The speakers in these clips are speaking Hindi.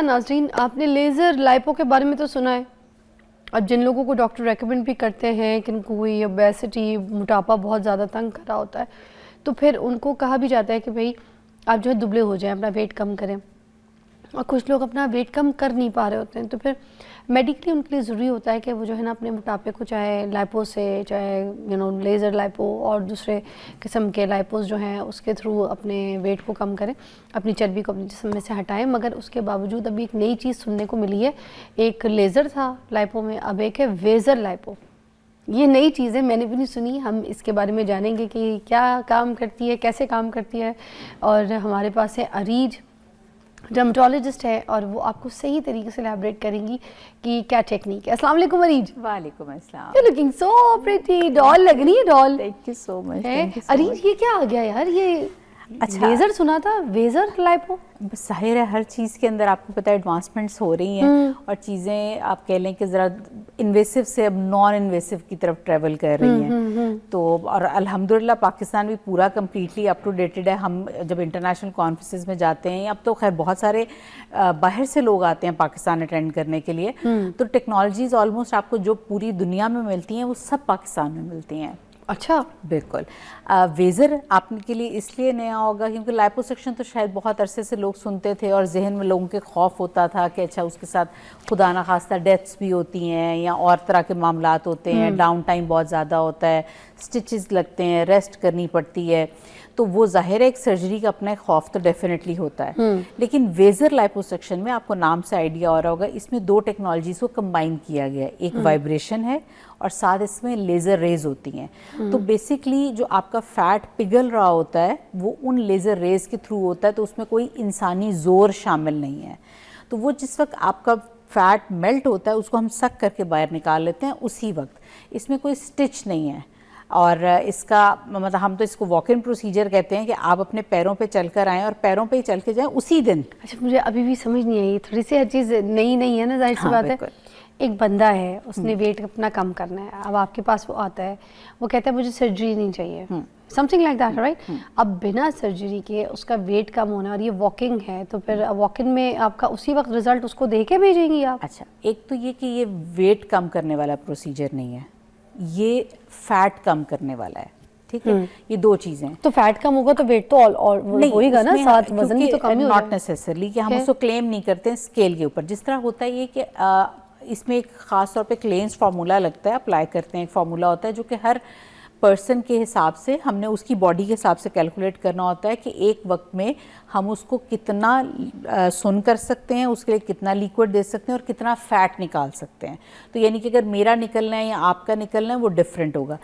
बताया नाज़रीन, आपने लेज़र लाइपो के बारे में तो सुना है। अब जिन लोगों को डॉक्टर रेकमेंड भी करते हैं कि उनको कोई ओबेसिटी, मोटापा बहुत ज़्यादा तंग कर रहा होता है, तो फिर उनको कहा भी जाता है कि भाई आप जो है दुबले हो जाएं, अपना वेट कम करें। और कुछ लोग अपना वेट कम कर नहीं पा रहे होते हैं, तो फिर मेडिकली उनके लिए ज़रूरी होता है कि वो जो है ना अपने मोटापे को चाहे लाइपो से, चाहे लेज़र लाइपो और दूसरे किस्म के लाइपोस जो हैं उसके थ्रू अपने वेट को कम करें, अपनी चर्बी को अपने जिस्म में से हटाएं। मगर उसके बावजूद अभी एक नई चीज़ सुनने को मिली है। एक लेज़र था लाइपो में, अब एक है वेज़र लाइपो। ये नई चीज़ें मैंने भी नहीं सुनी। हम इसके बारे में जानेंगे कि क्या काम करती है, कैसे काम करती है। और हमारे पास है अरीज, डर्मेटोलॉजिस्ट है, और वो आपको सही तरीके से एलैबोरेट करेंगी कि क्या टेक्निक है। अस्सलाम वालेकुम अरीज। वालेकुम अस्सलाम। You looking so pretty, doll लग रही है, doll. Thank you so much. Areej ये क्या आ गया यार, ये अच्छा लेजर सुना था, वेजर लाइपो। बस जाहिर है हर चीज़ के अंदर आपको पता है एडवांसमेंट्स हो रही हैं और चीज़ें आप कह लें कि ज़रा इन्वेसिव से अब नॉन इन्वेसिव की तरफ ट्रेवल कर रही हैं। तो और अल्हम्दुलिल्लाह पाकिस्तान भी पूरा कम्प्लीटली अप टू डेटेड है। हम जब इंटरनेशनल कॉन्फ्रेंसेस में जाते हैं, अब तो खैर बहुत सारे बाहर से लोग आते हैं पाकिस्तान अटेंड करने के लिए, तो टेक्नोलॉजीज़ ऑलमोस्ट आपको जो पूरी दुनिया में मिलती हैं वो सब पाकिस्तान में मिलती हैं। अच्छा, बिल्कुल। वेज़र आपके लिए इसलिए नया होगा क्योंकि लाइपोसक्शन तो शायद बहुत अरसे से लोग सुनते थे और जहन में लोगों के खौफ होता था कि अच्छा उसके साथ खुदा ना खास्ता डेथ्स भी होती हैं या और तरह के मामलात होते हैं, डाउन टाइम बहुत ज़्यादा होता है, स्टिचेस लगते हैं, रेस्ट करनी पड़ती है, तो वो जाहिर है एक सर्जरी का अपना खौफ तो डेफिनेटली होता है। लेकिन वेज़र लाइपोसक्शन में आपको नाम से आइडिया हो रहा होगा, इसमें दो टेक्नोलॉजीज़ को कंबाइन किया गया है। एक वाइब्रेशन है और साथ इसमें लेज़र रेज होती हैं। तो बेसिकली जो आपका फैट पिघल रहा होता है वो उन लेज़र रेज के थ्रू होता है, तो उसमें कोई इंसानी ज़ोर शामिल नहीं है। तो वो जिस वक्त आपका फैट मेल्ट होता है उसको हम सक करके बाहर निकाल लेते हैं उसी वक्त। इसमें कोई स्टिच नहीं है और इसका मतलब हम तो इसको वॉक इन प्रोसीजर कहते हैं कि आप अपने पैरों पे चलकर आएँ और पैरों पे ही चल के जाएँ उसी दिन। अच्छा, मुझे अभी भी समझ नहीं आई, थोड़ी सी हर चीज़ नई नई है ना, जाहिर सी बात है। एक बंदा है, उसने वेट अपना कम करना है, अब आपके पास वो आता है, वो कहता है मुझे सर्जरी नहीं चाहिए, समथिंग लाइक दैट, राइट। अब बिना सर्जरी के उसका वेट कम होना और ये वॉकिंग है, तो फिर वॉकिंग में आपका उसी वक्त रिजल्ट उसको दे के भेजेंगी आप? अच्छा, एक तो ये कि ये वेट कम करने वाला प्रोसीजर नहीं है, ये फैट कम करने वाला है, ठीक है। ये दो चीजें। तो फैट कम होगा तो वेट तो और होएगा ना, साथ वजन भी तो कम ही होगा। नॉट नेसेसरली कि हम उसको क्लेम नहीं करते हैं स्केल के ऊपर। जिस तरह होता है ये कि इसमें एक ख़ास तौर पे क्लेम्स फार्मूला लगता है, अप्लाई करते हैं, एक फार्मूला होता है जो कि हर पर्सन के हिसाब से हमने उसकी बॉडी के हिसाब से कैलकुलेट करना होता है कि एक वक्त में हम उसको कितना सुन कर सकते हैं, उसके लिए कितना लिक्विड दे सकते हैं और कितना फ़ैट निकाल सकते हैं। तो यानी कि अगर मेरा निकलना है या आपका निकलना है वो डिफरेंट होगा।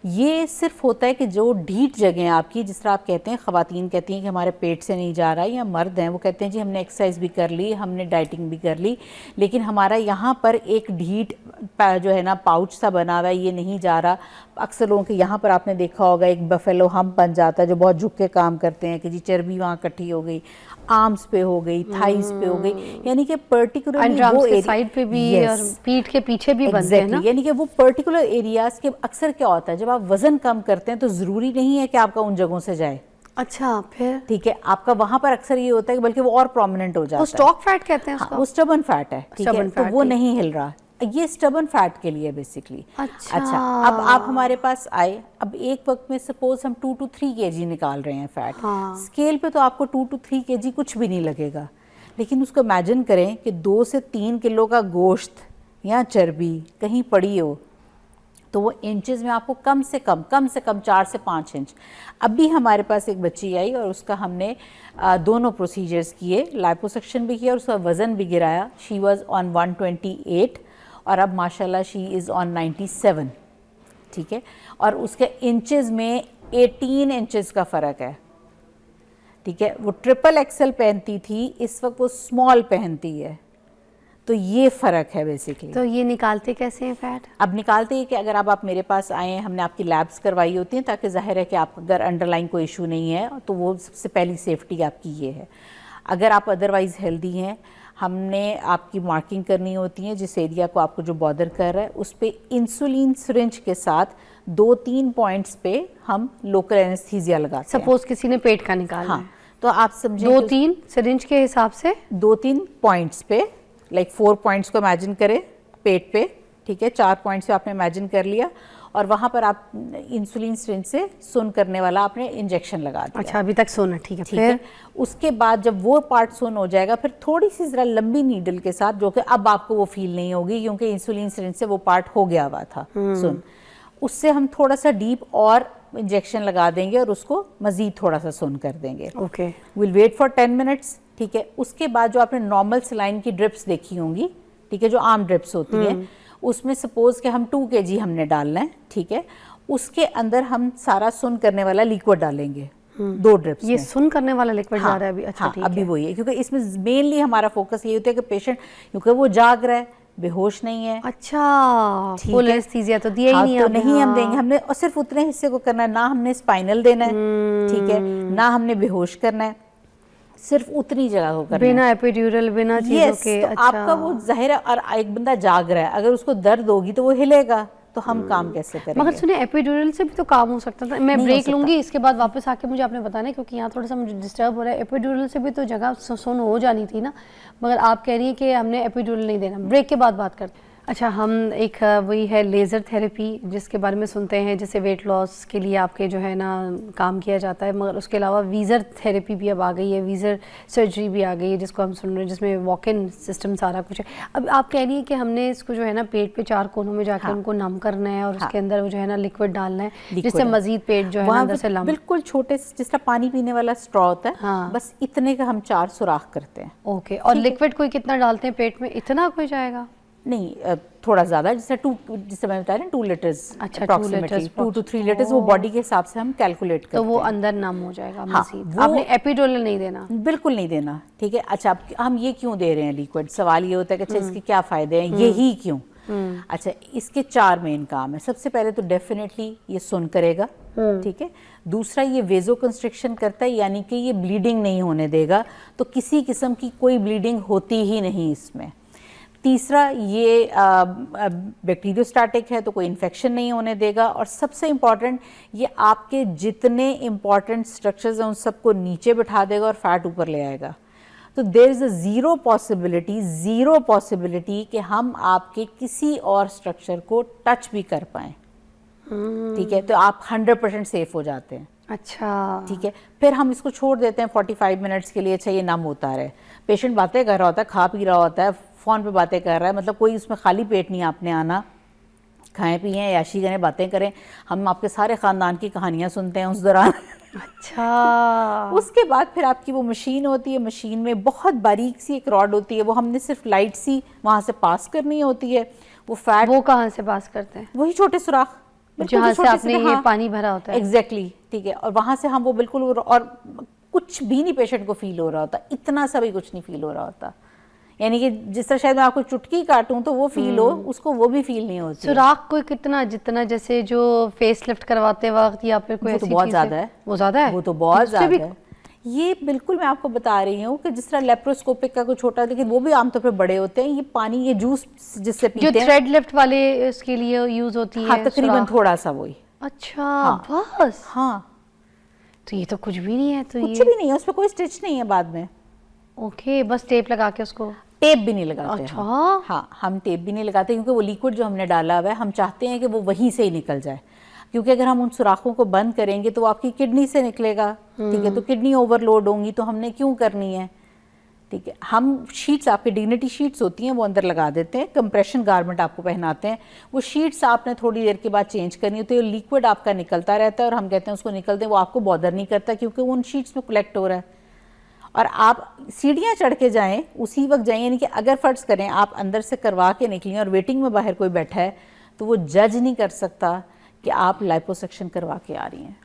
ये सिर्फ होता है कि जो ढीठ जगह है आपकी, जिस तरह आप कहते हैं, ख़वातीन कहती हैं कि हमारे पेट से नहीं जा रहा, या मर्द हैं वो कहते हैं जी हमने एक्सरसाइज भी कर ली, हमने डाइटिंग भी कर ली, लेकिन हमारा यहाँ पर एक ढीठ जो है ना पाउच सा बना हुआ है, ये नहीं जा रहा। अक्सर लोगों के यहाँ पर आपने देखा होगा एक बफेलो हम बन जाता है जो बहुत झुक के काम करते हैं कि जी चर्बी वहाँ इकट्ठी हो गई, आर्म्स पे हो गई, थाइस पे हो गई, यानी कि पर्टिकुलरली वो एरिया साइड पे भी और पीठ के पीछे भी बनते हैं ना, यानी कि वो पर्टिकुलर एरियाज के अक्सर क्या होता है जब आप वजन कम करते हैं तो जरूरी नहीं है कि आपका उन जगहों से जाए। अच्छा, फिर ठीक है, आपका वहां पर अक्सर ये होता है कि बल्कि वो और प्रोमिनेंट हो जाता है। वो स्टॉक फैट कहते हैं उसको। वो स्टबन फैट है, ठीक है, तो वो नहीं हिल रहा, ये स्टबन फैट के लिए बेसिकली। अच्छा, अब आप हमारे पास आए, अब एक वक्त में सपोज हम 2 to 3 kg निकाल रहे हैं फैट, स्केल पे तो आपको 2 to 3 kg कुछ भी नहीं लगेगा, लेकिन उसको इमेजिन करें कि 2 से 3 किलो का गोश्त या चर्बी कहीं पड़ी हो तो वो इंचेस में आपको कम से कम 4 से 5 इंच। अब भी हमारे पास एक बच्ची आई और उसका हमने दोनों प्रोसीजर्स किए, लाइपोसक्शन भी किया और उसका वज़न भी गिराया। शी वाज ऑन 128 और अब माशाल्लाह शी इज़ ऑन 97, ठीक है, और उसके इंचेस में 18 इंचेस का फ़र्क है, ठीक है। वो ट्रिपल एक्सल पहनती थी, इस वक्त वो स्मॉल पहनती है, तो ये फ़र्क है बेसिकली। तो ये निकालते कैसे हैं फैट? अब निकालते हैं कि अगर आप मेरे पास आए, हमने आपकी लैब्स करवाई होती हैं ताकि जाहिर है कि आप अगर अंडरलाइन कोई इशू नहीं है तो वो सबसे पहली सेफ्टी आपकी ये है। अगर आप अदरवाइज़ हेल्दी हैं, हमने आपकी मार्किंग करनी होती है जिस एरिया को आपको जो बॉदर कर रहा है उस पर इंसुलिन सिरिंज के साथ 2-3 पॉइंट्स पे हम लोकल एनेस्थीसिया लगाते हैं। सपोज किसी ने पेट का निकालना है, तो आप समझे 2-3 सिरिंज के हिसाब से 2-3 पॉइंट्स पे, लाइक 4 पॉइंट्स को इमेजिन करें पेट पे, ठीक है, 4 पॉइंट्स पे आपने इमेजिन कर लिया और वहाँ पर आप इंसुलिन सिरिंज से सुन करने वाला आपने इंजेक्शन लगा दिया। अच्छा, अभी तक सुना, ठीक है। ठीक है, उसके बाद जब वो पार्ट सुन हो जाएगा, फिर थोड़ी सी जरा लंबी नीडल के साथ, जो कि अब आपको वो फील नहीं होगी क्योंकि इंसुलिन सिरिंज से वो पार्ट हो गया हुआ था सुन, उससे हम थोड़ा सा डीप और इंजेक्शन लगा देंगे और उसको मजीद थोड़ा सा सुन कर देंगे। Okay, will wait for 10 minutes, ठीक है। उसके बाद जो आपने नॉर्मल सलाइन की ड्रिप्स देखी होंगी, ठीक है, जो आम ड्रिप्स होती हैं, उसमें सपोज कि हम 2 kg हमने डालना है, ठीक है, उसके अंदर हम सारा सुन करने वाला लिक्विड डालेंगे 2 ड्रिप्स ये में। सुन करने वाला लिक्विड जा हाँ, रहा है अभी। अच्छा, हाँ, ठीक अभी है। वही है क्योंकि इसमें मेनली हमारा फोकस ये होता है कि पेशेंट, क्योंकि वो जाग रहा है, बेहोश नहीं है, अच्छा, ठीक फुल है। एनेस्थीसिया तो दिया ही हाँ, नहीं तो आपने। नहीं हम हाँ। देंगे, हमने और सिर्फ उतने हिस्से को करना है, ना हमने स्पाइनल देना है, ठीक है, ना हमने बेहोश करना है, सिर्फ उतनी जगह को करना है। बिना एपिड्यूरल, बिना चीजों यस, के। तो अच्छा, आपका वो जाहिर है, और एक बंदा जाग रहा है, अगर उसको दर्द होगी तो वो हिलेगा, तो हम काम कैसे करेंगे? मगर सुनिए, एपिड्यूरल से भी तो काम हो सकता था। मैं नहीं हो ब्रेक सकता। लूंगी, इसके बाद वापस आके मुझे आपने बताना है क्योंकि यहाँ थोड़ा सा मुझे डिस्टर्ब हो रहा है। एपिड्यूरल से भी तो जगह सुन हो जानी थी ना, मगर आप कह रही हैं कि हमने एपिड्यूरल नहीं देना। ब्रेक के बाद बात करते हैं। अच्छा, हम एक वही है लेज़र थेरेपी जिसके बारे में सुनते हैं, जैसे वेट लॉस के लिए आपके जो है ना काम किया जाता है, मगर उसके अलावा वीज़र थेरेपी भी अब आ गई है, वीज़र सर्जरी भी आ गई है जिसको हम सुन रहे हैं, जिसमें वॉक इन सिस्टम सारा कुछ है। अब आप कह रही हैं कि हमने इसको जो है ना पेट पे 4 कोनों में जाकर उनको नम करना है और उसके अंदर वो जो है ना लिक्विड डालना है, जिससे मजीद पेट जो है ना अंदर से लम। बिल्कुल छोटे जिस तरह पानी पीने वाला स्ट्रॉ होता है, हाँ। बस इतने का हम 4 सुराख करते हैं। ओके, और लिक्विड कोई कितना डालते हैं पेट में? इतना कोई जाएगा? नहीं, थोड़ा ज्यादा, जिससे मैं बता रही हूँ 2 लीटर्स, अच्छा, 2 अप्रोक्सीमेटली लीटर्स 2 to 3 लीटर्स, वो बॉडी के हिसाब से हम कैलकुलेट करते तो वो हैं। अंदर नम हो जाएगा हाँ, मजीद। वो- आपने एपिडोरल नहीं देना? बिल्कुल नहीं देना, ठीक है। अच्छा, हम ये क्यों दे रहे हैं लिक्विड? सवाल ये होता है कि अच्छा इसके क्या फायदे हैं, यही क्यों? अच्छा, इसके 4 मेन काम है। सबसे पहले तो डेफिनेटली ये सुन करेगा, ठीक है। दूसरा, ये वेजो कंस्ट्रिक्शन करता है, यानी कि ये ब्लीडिंग नहीं होने देगा, तो किसी किस्म की कोई ब्लीडिंग होती ही नहीं इसमें। तीसरा, ये बैक्टीरियोस्टैटिक है, तो कोई इन्फेक्शन नहीं होने देगा। और सबसे इम्पॉर्टेंट, ये आपके जितने इम्पॉर्टेंट स्ट्रक्चर्स हैं उन सबको नीचे बिठा देगा और फैट ऊपर ले आएगा। तो there is a zero possibility कि हम आपके किसी और स्ट्रक्चर को टच भी कर पाएँ, ठीक है। तो आप 100% सेफ हो जाते हैं। अच्छा, ठीक है, फिर हम इसको छोड़ देते हैं 45 मिनट्स के लिए। अच्छा, ये नम होता रहे, पेशेंट बातें कर रहा होता है, खा पी रहा होता है, फ़ोन पे बातें कर रहा है, मतलब कोई उसमें खाली पेट नहीं आपने आना। खाएं पिएं, याशी करें, बातें करें, हम आपके सारे ख़ानदान की कहानियाँ सुनते हैं उस दौरान। अच्छा। उसके बाद फिर आपकी वो मशीन होती है, मशीन में बहुत बारीक सी एक रॉड होती है, वो हमने सिर्फ लाइट सी वहाँ से पास करनी होती है। वो फैट, वो कहाँ से पास करते हैं? वही छोटे सुराख जहाँ से आपने ये पानी भरा होता है। एग्जैक्टली, ठीक है। और वहाँ से हम वो बिल्कुल, और कुछ भी नहीं पेशेंट को फील हो रहा होता, इतना सा भी कुछ नहीं फील हो रहा होता। यानी कि जिस तरह शायद मैं आपको चुटकी काटूं तो वो फील हो, उसको वो भी फील नहीं होती। सुराख कोई कितना, जितना जैसे जो फेस लिफ्ट करवाते वक्त या फिर कोई वो तो ऐसी बहुत चीज़ ज़्यादा है। वो ज़्यादा है, वो तो बहुत उससे भी- ज़्यादा है। ये बिल्कुल मैं आपको बता रही हूँ कि जिस तरह लेप्रोस्कोपिक का कोई छोटा, लेकिन वो भी आमतौर पर बड़े होते हैं। ये पानी, ये जूस जिससे जो पीते हैं, थ्रेड लिफ्ट वाले इसके लिए यूज होती हाँ, है तकरीबन सुराख। थोड़ा सा वही। अच्छा, हाँ। बस। हाँ, तो ये तो कुछ भी नहीं है। तो कुछ ये भी नहीं है, उस पर कोई स्टिच नहीं है बाद में। ओके, बस टेप लगा के उसको। टेप भी नहीं लगाते अच्छा। हम। हाँ, हम टेप भी नहीं लगाते क्योंकि वो लिक्विड जो हमने डाला हुआ है, हम चाहते हैं कि वो वहीं से ही निकल जाए। क्योंकि अगर हम उन सुराखों को बंद करेंगे तो वो आपकी किडनी से निकलेगा, ठीक है। तो किडनी ओवरलोड होंगी, तो हमने क्यों करनी है, ठीक है। हम शीट्स, आपके डिग्निटी शीट्स होती हैं, वो अंदर लगा देते हैं, कंप्रेशन गारमेंट आपको पहनाते हैं। वो शीट्स आपने थोड़ी देर के बाद चेंज करनी होती है, लिक्विड आपका निकलता रहता है और हम कहते हैं उसको निकल दें, वो आपको बॉदर नहीं करता क्योंकि वो उन शीट्स में कलेक्ट हो रहा है। और आप सीढ़ियाँ चढ़ के जाएँ, उसी वक्त जाएँ, यानी कि अगर फर्ज करें आप अंदर से करवा के निकलें और वेटिंग में बाहर कोई बैठा है, तो वो जज नहीं कर सकता कि आप लाइपोसक्शन करवा के आ रही हैं।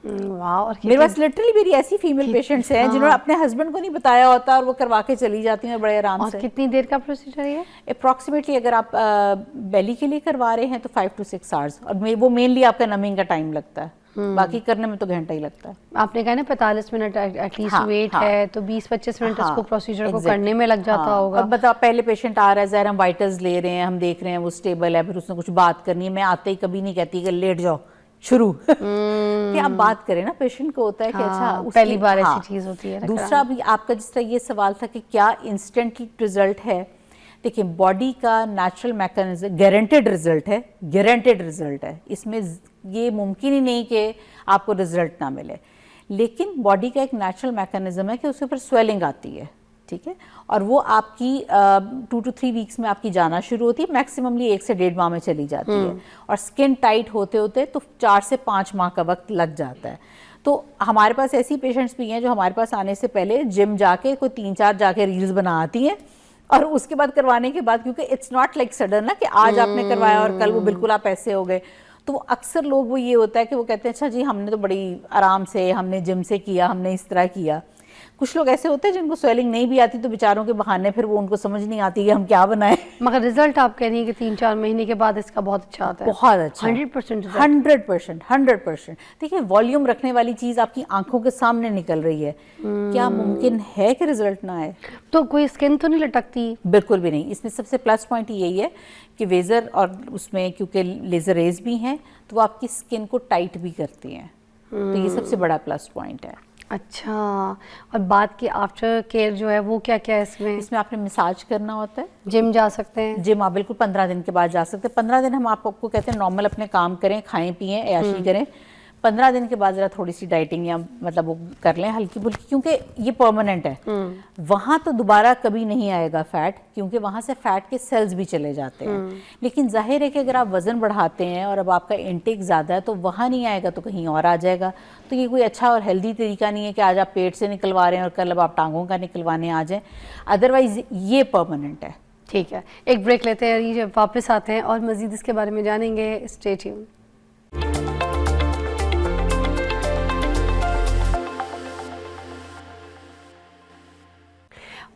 वाह। और मेरे पास लिटरली मेरी ऐसी फीमेल पेशेंट्स हैं जिन्होंने अपने हस्बैंड को नहीं बताया होता और वो करवा के चली जाती हैं बड़े आराम और से। कितनी देर का प्रोसीजर है ये? अप्रॉक्सीमेटली अगर आप बेली के लिए करवा रहे हैं तो 5 to 6 आवर्स, और वो मेनली आपका नमिंग का टाइम लगता है, बाकी करने में तो घंटा ही लगता है। आपने कहा ना 45 मिनट एटलीस्ट हाँ, वेट हाँ, है, तो 20-25 मिनट उसको प्रोसीजर को exactly, करने में लग जाता हाँ, होगा। अब बताओ, पहले पेशेंट आ रहा है, ज़रा हम वाइटल्स ले रहे हैं, हम देख रहे हैं वो स्टेबल है, फिर उसने कुछ बात करनी है, मैं आते ही कभी नहीं कहती कि लेट जाओ, शुरू कि आप बात करें ना, पेशेंट को होता है कि अच्छा पहली बार ऐसी चीज होती है। दूसरा भी आपका जिस तरह ये सवाल था कि क्या इंस्टेंट रिजल्ट है, देखिए बॉडी का नेचुरल मैकेनिज्म गारंटेड रिजल्ट है, गारंटेड रिजल्ट है, इसमें ये मुमकिन ही नहीं कि आपको रिजल्ट ना मिले, लेकिन बॉडी का एक नेचुरल मैकेनिज्म है कि उसके ऊपर स्वेलिंग आती है, ठीक है, और वो आपकी 2 to 3 वीक्स में आपकी जाना शुरू होती है, मैक्सिममली 1 से 1.5 माह में चली जाती है, और स्किन टाइट होते होते तो 4 से 5 माह का वक्त लग जाता है। तो हमारे पास ऐसी पेशेंट्स भी हैं जो हमारे पास आने से पहले जिम जाके कोई 3-4 जाके रील्स बना आती हैं, और उसके बाद करवाने के बाद, क्योंकि इट्स नॉट लाइक सडन ना कि आज आपने करवाया और कल वो बिल्कुल आप ऐसे हो गए, तो वो अक्सर लोग वो ये होता है कि वो कहते हैं अच्छा जी हमने तो बड़ी आराम से, हमने जिम से किया, हमने इस तरह किया। कुछ लोग ऐसे होते हैं जिनको स्वेलिंग नहीं भी आती, तो बेचारों के बहाने फिर वो उनको समझ नहीं आती कि हम क्या बनाएं। मगर रिजल्ट आप कह रही हैं कि 3-4 महीने के बाद इसका बहुत अच्छा आता है। बहुत अच्छा, 100%। 100%। देखिए वॉल्यूम रखने वाली चीज आपकी आंखों के सामने निकल रही है, क्या मुमकिन है कि रिजल्ट ना आए? तो कोई स्किन तो नहीं लटकती? बिल्कुल भी नहीं। इसमें सबसे प्लस पॉइंट यही है कि वेजर और उसमें क्योंकि लेजर रेज भी हैं तो वो आपकी स्किन को टाइट भी करती हैं, तो ये सबसे बड़ा प्लस पॉइंट है। अच्छा, और बात की आफ्टर केयर जो है वो क्या क्या है इसमें? इसमें आपने मसाज करना होता है, जिम जा सकते हैं? जिम आप बिल्कुल 15 दिन के बाद जा सकते हैं। 15 दिन हम आपको कहते हैं नॉर्मल अपने काम करें, खाएं पिएं, ऐशी करें। 15 दिन के बाद जरा थोड़ी सी डाइटिंग या मतलब वो कर लें हल्की फुल्की, क्योंकि ये परमानेंट है। वहाँ तो दोबारा कभी नहीं आएगा फैट, क्योंकि वहाँ से फैट के सेल्स भी चले जाते हैं। लेकिन जाहिर है कि अगर आप वज़न बढ़ाते हैं और अब आपका इंटेक ज़्यादा है तो वहाँ नहीं आएगा तो कहीं और आ जाएगा। तो ये कोई अच्छा और हेल्दी तरीका नहीं है कि आज आप पेट से निकलवा रहे हैं और कल अब आप टांगों का निकलवाने आ जाएँ, अदरवाइज ये परमानेंट है। ठीक है, एक ब्रेक लेते हैं, ये वापस आते हैं और मज़ीद इसके बारे में जानेंगे। Stay tuned.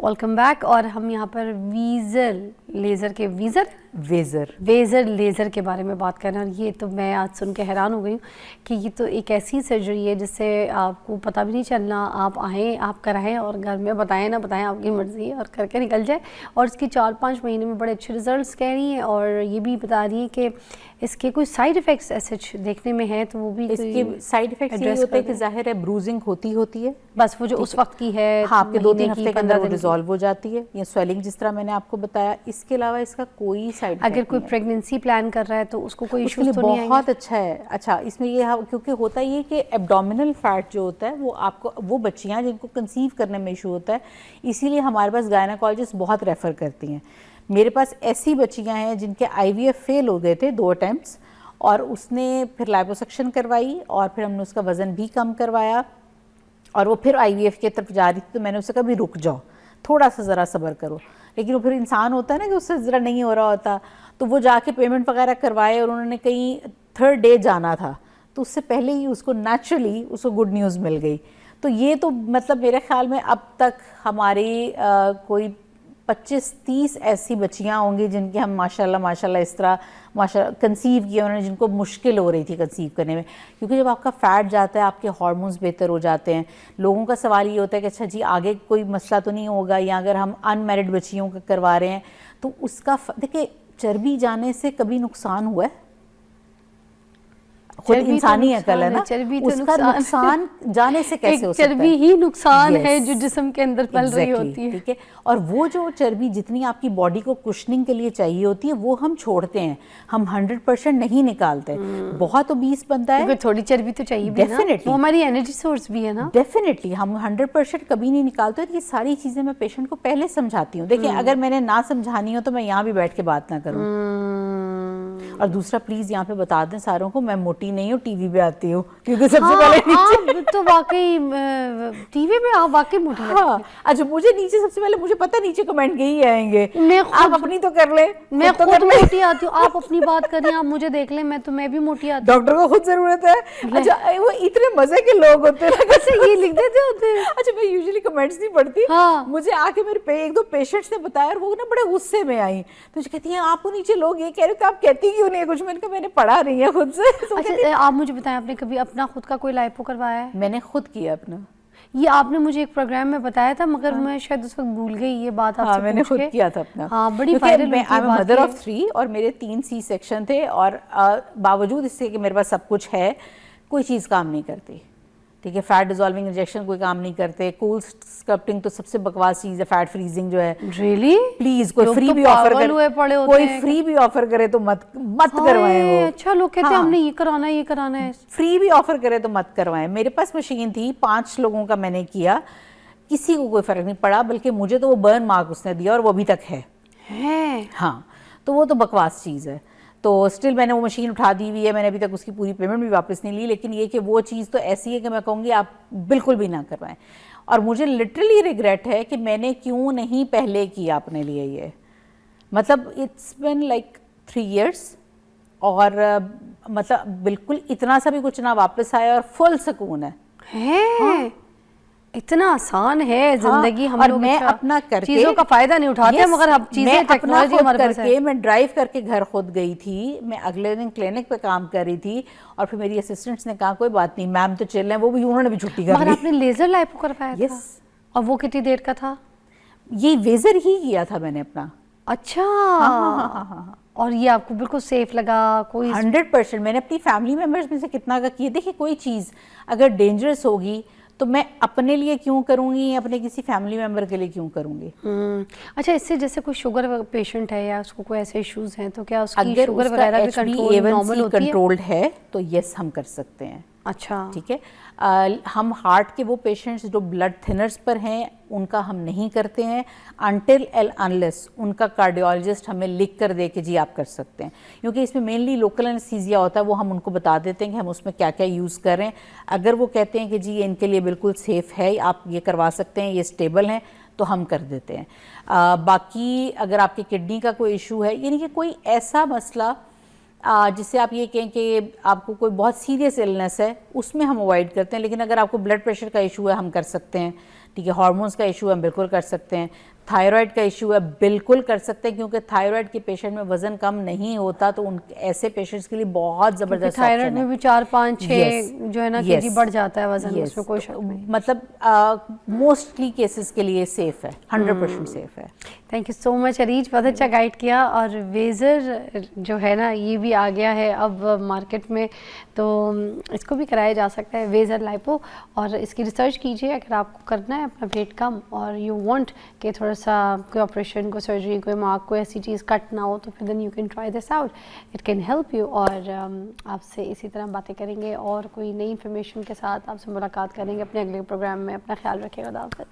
Welcome back. और हम यहाँ पर वेज़र लेज़र के बारे में बात कर रहे हैं। और ये तो मैं आज सुन के हैरान हो गई हूँ कि ये तो एक ऐसी सर्जरी है जिससे आपको पता भी नहीं चलना, आप आएँ, आप कराएं और घर में बताएं ना बताएं, आपकी मर्ज़ी है, और करके निकल जाए। और इसकी 4-5 महीने में बड़े अच्छे रिजल्ट्स कह रही हैं, और ये भी बता रही है कि इसके कोई साइड इफ़ेक्ट्स ऐसे देखने में है, तो वो भी इसके साइड इफ़ेक्ट्स ये होते हैं कि जाहिर है ब्रूजिंग होती है, बस वो जो उस वक्त की है, हाँ, आपके 2-3 हफ्ते के अंदर वो रिजॉल्व हो जाती है, या स्वेलिंग जिस तरह मैंने आपको बताया। इसके अलावा इसका कोई साइड अगर कोई प्रेगनेंसी प्लान कर रहा है तो उसको कोई इश्यूज तो नहीं आएंगे? बहुत अच्छा है। अच्छा, इसमें ये क्योंकि होता ये कि एब्डोमिनल फैट जो होता है वो आपको, वो बच्चियां जिनको कंसीव करने में इशू होता है, इसीलिए हमारे पास गायनाकोलॉजिस्ट बहुत रेफ़र करती हैं। मेरे पास ऐसी बच्चियां हैं जिनके IVF फेल हो गए थे 2 अटेम्प्ट्स, और उसने फिर लाइपोसक्शन करवाई और फिर हमने उसका वज़न भी कम करवाया, और वो फिर IVF की तरफ जा रही थी, तो मैंने उससे कहा भी रुक जाओ, थोड़ा सा ज़रा सब्र करो। लेकिन वो फिर इंसान होता है ना कि उससे ज़रा नहीं हो रहा होता, तो वो जाके पेमेंट वगैरह करवाए, और उन्होंने कहीं 3rd डे जाना था, तो उससे पहले ही उसको नेचुरली उसको गुड न्यूज़ मिल गई। तो ये तो मतलब मेरे ख्याल में अब तक हमारी कोई 25-30 ऐसी बच्चियां होंगी जिनके हम माशाल्लाह इस तरह कंसीव किया उन्होंने, जिनको मुश्किल हो रही थी कंसीव करने में, क्योंकि जब आपका फैट जाता है आपके हार्मोन्स बेहतर हो जाते हैं। लोगों का सवाल ये होता है कि अच्छा जी आगे कोई मसला तो नहीं होगा, या अगर हम अनमैरिड बच्चियों का करवा रहे हैं तो उसका देखिए चर्बी जाने से कभी नुकसान हुआ है? खुद इंसानी अकल है ना, उसका नुकसान जाने से कैसे हो सकता है? चर्बी ही नुकसान है जो जिस्म के अंदर पल रही होती है, ठीक है। और वो जो चर्बी जितनी आपकी बॉडी को कुशनिंग के लिए चाहिए होती है वो हम छोड़ते हैं, हम 100% नहीं निकालते। बहुत ओबीस बनता है, थोड़ी चर्बी तो चाहिए भी ना, वो हमारी एनर्जी सोर्स भी है ना। डेफिनेटली हम 100% कभी नहीं निकालते। ये सारी चीजें मैं पेशेंट को पहले समझाती हूँ। देखिए अगर मैंने ना समझानी हो तो मैं यहाँ भी बैठ के बात ना करूँ। और दूसरा प्लीज यहाँ पे बता दें सारों को, मैं मोटी नहीं हूँ, टीवी पे आती हूँ, क्योंकि सबसे पहले नीचे तो वाकई टीवी में आप वाकई मोटी लगती हैं। अच्छा, मुझे नीचे सबसे पहले मुझे पता नीचे कमेंट यही आएंगे, आप अपनी तो कर ले, मैं खुद मोटी आती हूँ, आप अपनी बात करिए, आप मुझे देख लें, मैं भी मोटी आती हूँ। डॉक्टर को खुद जरूरत है। अच्छा, वो इतने मजे के लोग होते हैं ना, ये लिख देते होते हैं। अच्छा, मैं यूजुअली कमेंट्स नहीं पढ़ती, मुझे आके मेरे 1-2 पेशेंट्स ने बताया, और वो ना बड़े गुस्से में आई, तो कहती है आपको नीचे लोग ये कह रहे थे, आप कहती क्यों नहीं है कुछ? मैंने कहा मैंने पढ़ा नहीं है खुद से। अच्छा, आप मुझे बताएं, आपने कभी अपना खुद का कोई लाइपो करवाया है? मैंने खुद किया अपना। ये आपने मुझे एक प्रोग्राम में बताया था, मगर मैं शायद उस वक्त भूल गई ये बात आपसे मैंने पूछ खुद के। किया था अपना। हाँ, बड़ी क्योंकि वायरल मैं हुई थी बात मदर ये। ऑफ 3 और मेरे 3 सी सेक्शन थे, और बावजूद इससे कि मेरे पास सब कुछ है, कोई चीज़ काम नहीं करती। ठीक है, फैट डिजॉल्विंग इंजेक्शन कोई काम नहीं करते, कूल स्कल्पटिंग तो सबसे बकवास चीज़ है, फैट फ्रीजिंग जो है। रियली? प्लीज कोई लोग फ्री तो भी ऑफर पागल हुए पड़े करे, होते कोई हैं। फ्री भी ऑफर करे तो मत करवाएं वो। अच्छा, लोग कहते हैं हाँ। हमने ये कराना है, ये कराना है। फ्री भी ऑफर करे तो मत करवाएं। मेरे पास मशीन थी, 5 लोगों का मैंने किया, किसी को कोई फर्क नहीं पड़ा, बल्कि मुझे तो वो बर्न मार्क उसने दिया और वो अभी तक है। हाँ, तो वो तो बकवास चीज़ है। तो स्टिल मैंने वो मशीन उठा दी हुई है, मैंने अभी तक उसकी पूरी पेमेंट भी वापस नहीं ली, लेकिन ये कि वो चीज़ तो ऐसी है कि मैं कहूँगी आप बिल्कुल भी ना करवाएं। और मुझे लिटरली रिग्रेट है कि मैंने क्यों नहीं पहले किया अपने लिए ये। मतलब इट्स बिन लाइक 3 years, और मतलब बिल्कुल इतना सा भी कुछ ना वापस आया और फुल सुकून है। हाँ। इतना आसान है जिंदगी। हम और लोग मैं अच्छा अपना करके चीजों का फायदा नहीं उठाते हैं, मगर अब चीजें टेक्नोलॉजी हमारे पास है। मैं ड्राइव करके घर खुद गई थी, मैं अगले दिन क्लिनिक पे काम कर रही थी, और फिर मेरी असिस्टेंट्स ने कहा कोई बात नहीं मैम तो चल रहे हैं, वो भी उन्होंने भी छुट्टी कर मगर ली। आपने लेजर लाइपो करवाया था? Yes। और वो कितनी देर का था? ये वेजर ही किया था मैंने अपना। अच्छा। हाँ। और ये आपको बिल्कुल सेफ लगा? कोई 100%। मैंने अपनी फैमिली मेम्बर्स में से कितना का किया। देखिए, कोई चीज़ अगर डेंजरस होगी तो मैं अपने लिए क्यों करूँगी, या अपने किसी फैमिली मेम्बर के लिए क्यों करूँगी। अच्छा, इससे जैसे कोई शुगर पेशेंट है या उसको कोई ऐसे इश्यूज हैं, तो क्या उसकी अगर शुगर उसका वगैरह भी कंट्रोल नॉर्मल HbA1c होती है? कंट्रोल्ड है तो यस हम कर सकते हैं। अच्छा। ठीक है। हम हार्ट के वो पेशेंट्स जो ब्लड थिनर्स पर हैं उनका हम नहीं करते हैं अनटिल एंड अनलेस उनका कार्डियोलॉजिस्ट हमें लिख कर दे कि जी आप कर सकते हैं, क्योंकि इसमें मेनली लोकल एनेस्थीसिया होता है, वो हम उनको बता देते हैं कि हम उसमें क्या क्या यूज़ कर रहे हैं। अगर वो कहते हैं कि जी ये इनके लिए बिल्कुल सेफ़ है, आप ये करवा सकते हैं, ये स्टेबल हैं, तो हम कर देते हैं। बाकी अगर आपकी किडनी का कोई इशू है, यानी कि कोई ऐसा मसला जिससे आप ये कहें कि आपको कोई बहुत सीरियस इलनेस है, उसमें हम अवॉइड करते हैं। लेकिन अगर आपको ब्लड प्रेशर का इशू है हम कर सकते हैं। ठीक है, हार्मोन्स का इशू है हम बिल्कुल कर सकते हैं। थायराइड का इशू है बिल्कुल कर सकते हैं, क्योंकि थायराइड के पेशेंट में वज़न कम नहीं होता, तो उन ऐसे पेशेंट्स के लिए बहुत ज़बरदस्त थायराइड में भी 4, 5, 6 Yes, जो है ना yes, केजी बढ़ जाता है वजन, yes, उसमें कोई शक नहीं। मतलब मोस्टली केसेस के लिए सेफ़ है, 100% सेफ़ है। Thank you so much Areej, बहुत अच्छा गाइड किया। और वेज़र जो है ना ये भी आ गया है अब मार्केट में, तो इसको भी कराया जा सकता है, वेज़र लाइपो। और इसकी रिसर्च कीजिए अगर आपको करना है अपना वेट कम और यू वांट कि थोड़ा सा कोई ऑपरेशन, कोई सर्जरी, कोई मार्क, कोई ऐसी चीज़ कट ना हो, तो फिर then you can try this out, it can help you. और आपसे इसी तरह बातें करेंगे और कोई नई इन्फॉर्मेशन के साथ आपसे मुलाकात करेंगे अपने अगले प्रोग्राम में। अपना ख्याल रखिएगा। खुदा हाफ़िज़।